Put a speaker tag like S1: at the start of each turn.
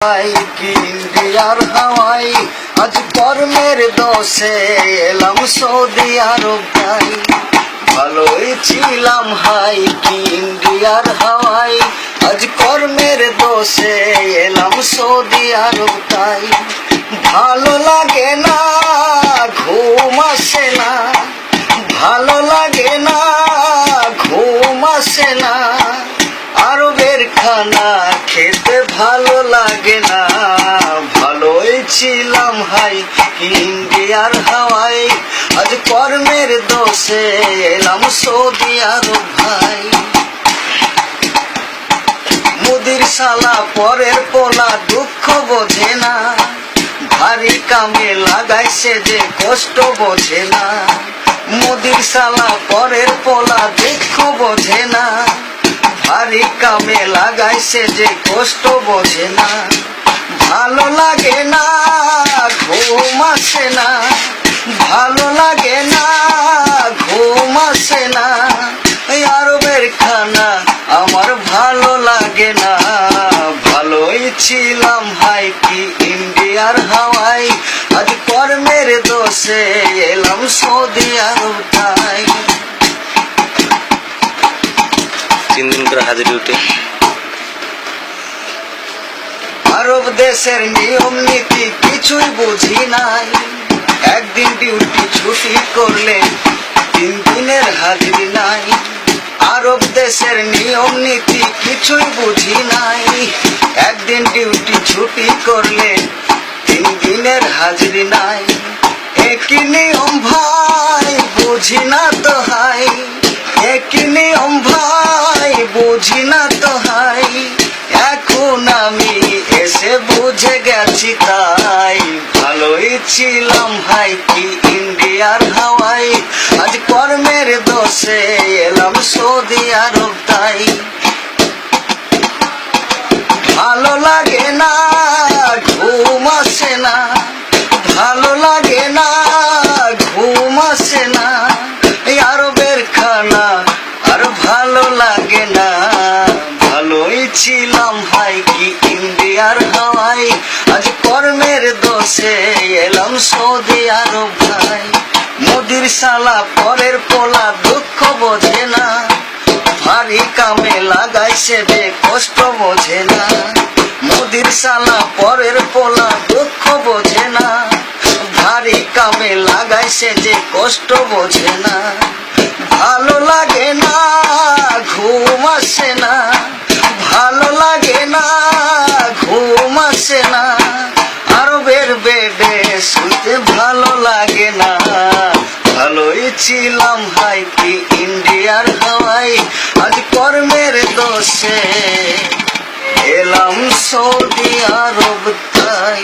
S1: কি ইন্ডিয়ার হাওয়াই, আজ কর্মের দোষে এলাম সৌদি আরব তাই। ভালোই ছিলাম হাই কি ইন্ডিয়ার হাওয়াই, আজ কর্মের দোষে এলাম সৌদি আরব তাই। ভালো লাগে না, ঘুম আসে না, ভালো লাগে না, ঘুম আসে না, আরবের খানা খেতে ভালো লাগে না। ভালোই ছিলাম হাই ইন্ডিয়ার হাওয়াই, আজ কর্মের দোষে এলাম সৌদি আরব ভাই। মুদির শালা পরের পোলা দুঃখ বোঝে না, ভারী কামে লাগাইছে যে কষ্ট বোঝে না। মুদির শালা পরের পোলা দুঃখ বোঝে না, ভারী কামে লাগাইছে যে কষ্ট বোঝে না। ভালো লাগে না, ঘুম আসে না, ভালো লাগে না, ঘুম আসে না, আরবের খানা আমার ভালো লাগে না। ভালোই ছিলাম হাই কি ইন্ডিয়ার হাওয়াই, আজ কর্মের দোষে এলাম সৌদি আরব তাই।
S2: 3 দিন করে হাজিরি উঠে।
S1: আরব দেশের নিয়ম নীতি কিছুই বুঝি নাই, একদিন ডিউটি ছুটি করলে 3 দিনের হাজিরি নাই। আরব দেশের নিয়ম নীতি কিছুই বুঝি নাই, একদিন ডিউটি ছুটি করলে 3 দিনের হাজিরি নাই। একই নিয়ম ভাই বুঝি না তো হাই, একই নিয়ম ভাই বুঝি না তো হাই। এখন আমি এসে বুঝে গেছি তাই। ভালোই ছিলাম হাই কি ইন্ডিয়ার হাওয়াই, আজ কর্মের দোষে এলাম সৌদি আরব তাই। ভালো লাগে না, ঘুম আসে না, ভালো লাগে না, ঘুম আসে না, আরবের খানা আর ভালো লাগে না। ভালোই ছিলাম হাই কি ইন্ডিয়ার হাওয়াই, আজ কর্মের দোষে এলাম সৌদি আরব ভাই। মুদির শালা পরের পোলা দুঃখ বোঝে না, ভারী কামে লাগাইছে যে কষ্ট বোঝে না। মুদির শালা পরের পোলা দুঃখ বোঝে না, ভারী কামে লাগাইছে যে কষ্ট বোঝে না। ভালো লাগে না, ঘুম আসে না, ভালো লাগে না, ঘুম আসে না, আরবের বেডে শুতে ভালো লাগে না। ভালোই ছিলাম হাই কি ইন্ডিয়ার হাওয়াই, আজ কর্মের দোষে এলাম সৌদি আরব তাই।